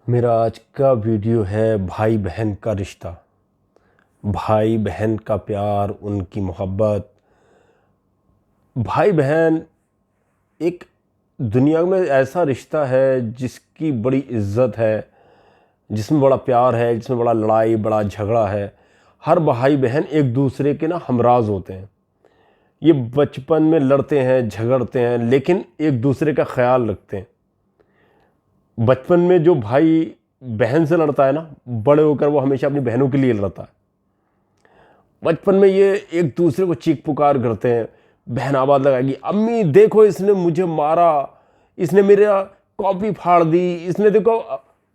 मेरा आज का वीडियो है भाई बहन का रिश्ता। भाई बहन का प्यार, उनकी मोहब्बत। भाई बहन एक दुनिया में ऐसा रिश्ता है जिसकी बड़ी इज्जत है, जिसमें बड़ा प्यार है, जिसमें बड़ा लड़ाई बड़ा झगड़ा है। हर भाई बहन एक दूसरे के ना हमराज होते हैं। ये बचपन में लड़ते हैं, झगड़ते हैं, लेकिन एक दूसरे का ख्याल रखते हैं। बचपन में जो भाई बहन से लड़ता है ना, बड़े होकर वो हमेशा अपनी बहनों के लिए लड़ता है। बचपन में ये एक दूसरे को चीख पुकार करते हैं। बहन आवाज़ लगाएगी, अम्मी देखो इसने मुझे मारा, इसने मेरा कॉपी फाड़ दी, इसने देखो।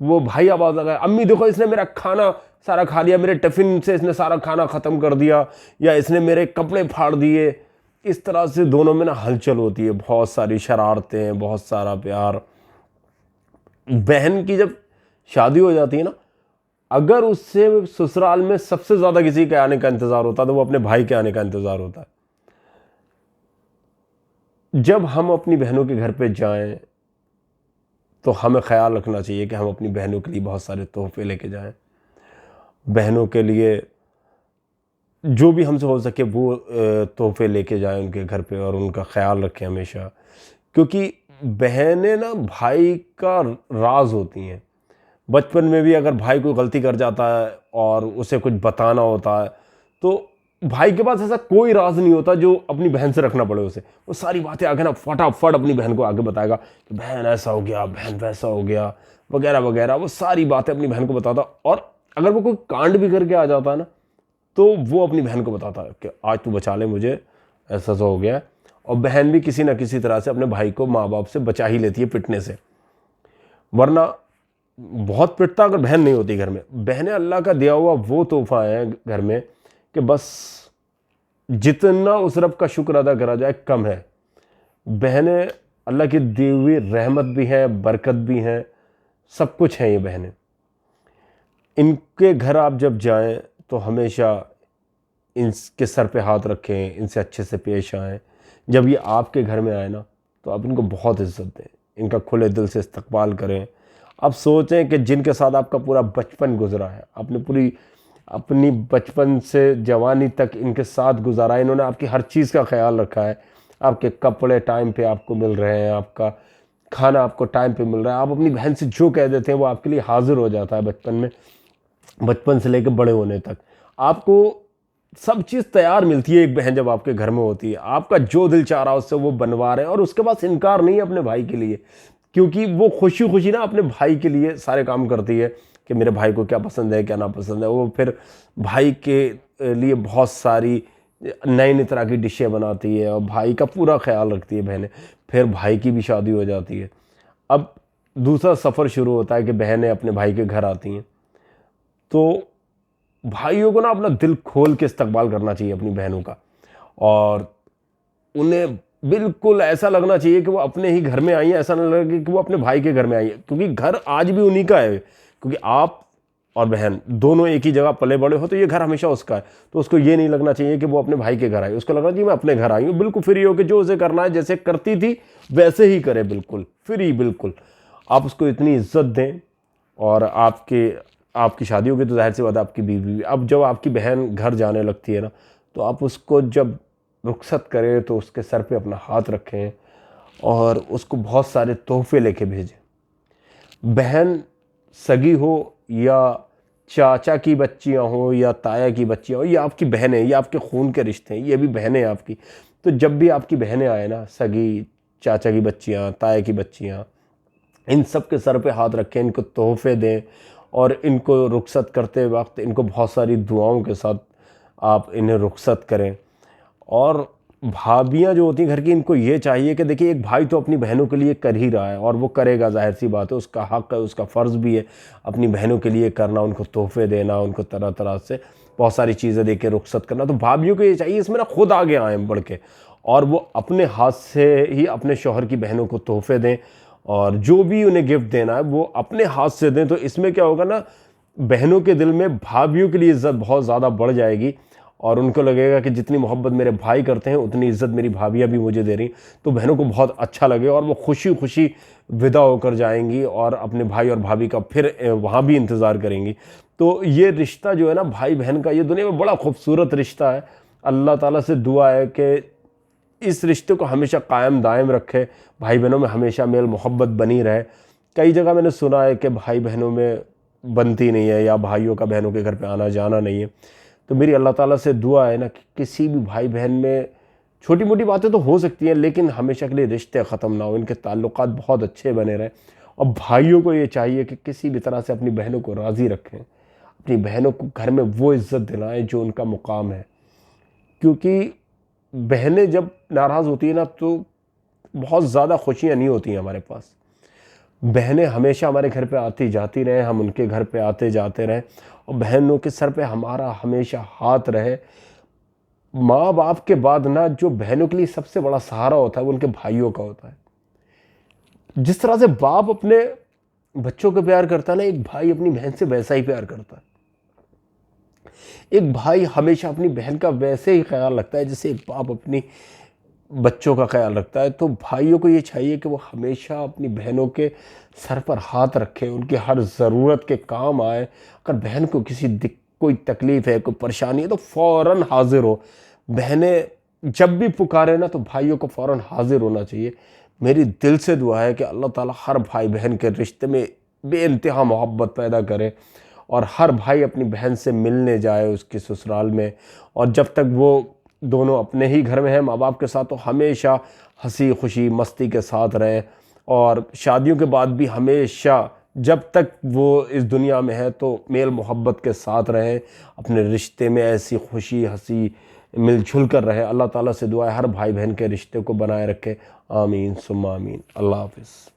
वो भाई आवाज़ लगाए, अम्मी देखो इसने मेरा खाना सारा खा लिया, मेरे टिफ़िन से इसने सारा खाना ख़त्म कर दिया, या इसने मेरे कपड़े फाड़ दिए। इस तरह से दोनों में ना हलचल होती है, बहुत सारी शरारतें, बहुत सारा प्यार। बहन की जब शादी हो जाती है ना, अगर उससे ससुराल में सबसे ज़्यादा किसी के आने का इंतज़ार होता है तो वो अपने भाई के आने का इंतज़ार होता है। जब हम अपनी बहनों के घर पे जाएं तो हमें ख्याल रखना चाहिए कि हम अपनी बहनों के लिए बहुत सारे तोहफे लेके जाएं। बहनों के लिए जो भी हमसे हो सके वो तोहफे लेके जाएं उनके घर पे, और उनका ख्याल रखें हमेशा। क्योंकि बहनें ना भाई का राज होती हैं। बचपन में भी अगर भाई कोई गलती कर जाता है और उसे कुछ बताना होता है, तो भाई के पास ऐसा कोई राज नहीं होता जो अपनी बहन से रखना पड़े उसे। वो सारी बातें आगे ना फटाफट अपनी बहन को आगे बताएगा कि बहन ऐसा हो गया, बहन वैसा हो गया, वगैरह वगैरह। वो सारी बातें अपनी बहन को बताता, और अगर वो कोई कांड भी करके आ जाता है ना, तो वो अपनी बहन को बताता है कि आज तू बचा ले मुझे, ऐसा सा हो गया है। और बहन भी किसी ना किसी तरह से अपने भाई को माँ बाप से बचा ही लेती है पिटने से। वरना बहुत पिटता अगर बहन नहीं होती घर में। बहनें अल्लाह का दिया हुआ वो तोहफा है घर में कि बस जितना उस रब का शुक्र अदा करा जाए कम है। बहनें अल्लाह की दी हुई रहमत भी हैं, बरकत भी हैं, सब कुछ हैं ये बहनें। इनके घर आप जब जाएं तो हमेशा इनके सर पे हाथ रखें, इनसे अच्छे से पेश आएँ। जब ये आपके घर में आए ना, तो आप इनको बहुत इज्जत दें, इनका खुले दिल से इस्तकबाल करें। अब सोचें कि जिनके साथ आपका पूरा बचपन गुजरा है, आपने पूरी अपनी बचपन से जवानी तक इनके साथ गुजारा है, इन्होंने आपकी हर चीज़ का ख्याल रखा है। आपके कपड़े टाइम पे आपको मिल रहे हैं, आपका खाना आपको टाइम पे मिल रहा है। आप अपनी बहन से जो कह देते हैं वो आपके लिए हाजिर हो जाता है बचपन में, बचपन से लेकर बड़े होने तक। आपको सब चीज़ तैयार मिलती है एक बहन जब आपके घर में होती है। आपका जो दिल चाह रहा है उससे वो बनवा रहे हैं, और उसके पास इनकार नहीं है अपने भाई के लिए, क्योंकि वो खुशी खुशी ना अपने भाई के लिए सारे काम करती है कि मेरे भाई को क्या पसंद है क्या ना पसंद है। वो फिर भाई के लिए बहुत सारी नई नई तरह की डिशें बनाती है और भाई का पूरा ख्याल रखती है बहनें। फिर भाई की भी शादी हो जाती है। अब दूसरा सफ़र शुरू होता है कि बहनें अपने भाई के घर आती हैं। तो भाइयों को ना अपना दिल खोल के इस्तकबाल करना चाहिए अपनी बहनों का, और उन्हें बिल्कुल ऐसा लगना चाहिए कि वो अपने ही घर में आई हैं, ऐसा ना लगे कि वो अपने भाई के घर में आई है। क्योंकि घर आज भी उन्हीं का है, क्योंकि आप और बहन दोनों एक ही जगह पले बड़े हो, तो ये घर हमेशा उसका है। तो उसको ये नहीं लगना चाहिए कि वो अपने भाई के घर आई, उसको लगना चाहिए मैं अपने घर आई हूँ। बिल्कुल फ्री हो के जो उसे करना है, जैसे करती थी वैसे ही करे, बिल्कुल फ्री। बिल्कुल आप उसको इतनी इज्जत दें। और आपकी शादी होगी तो जाहिर सी बात है आपकी बीवी भी। अब जब आपकी बहन घर जाने लगती है ना, तो आप उसको जब रुखसत करें तो उसके सर पे अपना हाथ रखें और उसको बहुत सारे तोहफे लेके भेजें। बहन सगी हो या चाचा की बच्चियां हो या ताया की बच्चियां हो, ये आपकी बहनें, ये आपके खून के रिश्ते हैं, ये भी बहनें हैं आपकी। तो जब भी आपकी बहनें आए ना, सगी, चाचा की बच्चियां, ताया की बच्चियां, इन सब के सर पे हाथ रखें, इनको तोहफे दें, और इनको रुखसत करते वक्त इनको बहुत सारी दुआओं के साथ आप इन्हें रुखसत करें। और भाभियाँ जो होती हैं घर की, इनको ये चाहिए कि देखिए एक भाई तो अपनी बहनों के लिए कर ही रहा है और वो करेगा, जाहिर सी बात है, उसका हक़ है, उसका फ़र्ज़ भी है अपनी बहनों के लिए करना, उनको तोहफे देना, उनको तरह तरह से बहुत सारी चीज़ें दे के रुखसत करना। तो भाभियों को ये चाहिए इसमें ना खुद आगे आएँ बढ़ के, और वो अपने हाथ से ही अपने शौहर की बहनों को तोहफे दें, और जो भी उन्हें गिफ्ट देना है वो अपने हाथ से दें। तो इसमें क्या होगा ना, बहनों के दिल में भाभियों के लिए इज़्ज़त बहुत ज़्यादा बढ़ जाएगी, और उनको लगेगा कि जितनी मोहब्बत मेरे भाई करते हैं उतनी इज़्ज़त मेरी भाभियाँ भी मुझे दे रही, तो बहनों को बहुत अच्छा लगे और वो खुशी खुशी विदा होकर जाएंगी और अपने भाई और भाभी का फिर वहाँ भी इंतज़ार करेंगी। तो ये रिश्ता जो है ना भाई बहन का, ये दुनिया में बड़ा खूबसूरत रिश्ता है। अल्लाह ताला से दुआ है कि इस रिश्ते को हमेशा कायम दायम रखे, भाई बहनों में हमेशा मेल मोहब्बत बनी रहे। कई जगह मैंने सुना है कि भाई बहनों में बनती नहीं है या भाइयों का बहनों के घर पे आना जाना नहीं है। तो मेरी अल्लाह ताला से दुआ है ना कि किसी भी भाई बहन में छोटी मोटी बातें तो हो सकती हैं, लेकिन हमेशा के लिए रिश्ते ख़त्म ना हो, इनके ताल्लुकात बहुत अच्छे बने रहें। और भाइयों को ये चाहिए कि किसी भी तरह से अपनी बहनों को राज़ी रखें, अपनी बहनों को घर में वो इज़्ज़त दिलाएं जो उनका मुकाम है। क्योंकि बहनें जब नाराज़ होती है ना तो बहुत ज़्यादा खुशियाँ नहीं होती हैं हमारे पास। बहनें हमेशा हमारे घर पे आती जाती रहें, हम उनके घर पे आते जाते रहें और बहनों के सर पे हमारा हमेशा हाथ रहे। माँ बाप के बाद ना जो बहनों के लिए सबसे बड़ा सहारा होता है वो उनके भाइयों का होता है। जिस तरह से बाप अपने बच्चों को प्यार करता है ना, एक भाई अपनी बहन से वैसा ही प्यार करता है। एक भाई हमेशा अपनी बहन का वैसे ही ख्याल रखता है जैसे एक बाप अपनी बच्चों का ख्याल रखता है। तो भाइयों को ये चाहिए कि वो हमेशा अपनी बहनों के सर पर हाथ रखें, उनकी हर ज़रूरत के काम आए। अगर बहन को कोई तकलीफ़ है, कोई परेशानी है तो फ़ौरन हाजिर हो। बहनें जब भी पुकारे ना तो भाइयों को फ़ौरन हाजिर होना चाहिए। मेरी दिल से दुआ है कि अल्लाह ताला हर भाई बहन के रिश्ते में बेइंतहा मोहब्बत पैदा करे और हर भाई अपनी बहन से मिलने जाए उसके ससुराल में। और जब तक वो दोनों अपने ही घर में हैं माँ बाप के साथ, तो हमेशा हंसी खुशी मस्ती के साथ रहें। और शादियों के बाद भी हमेशा जब तक वो इस दुनिया में है तो मेल मोहब्बत के साथ रहें, अपने रिश्ते में ऐसी खुशी हंसी मिलजुल कर रहे। अल्लाह ताला से दुआ है हर भाई बहन के रिश्ते को बनाए रखे। आमीन सुम्मा आमीन। अल्लाह हाफ़िज़।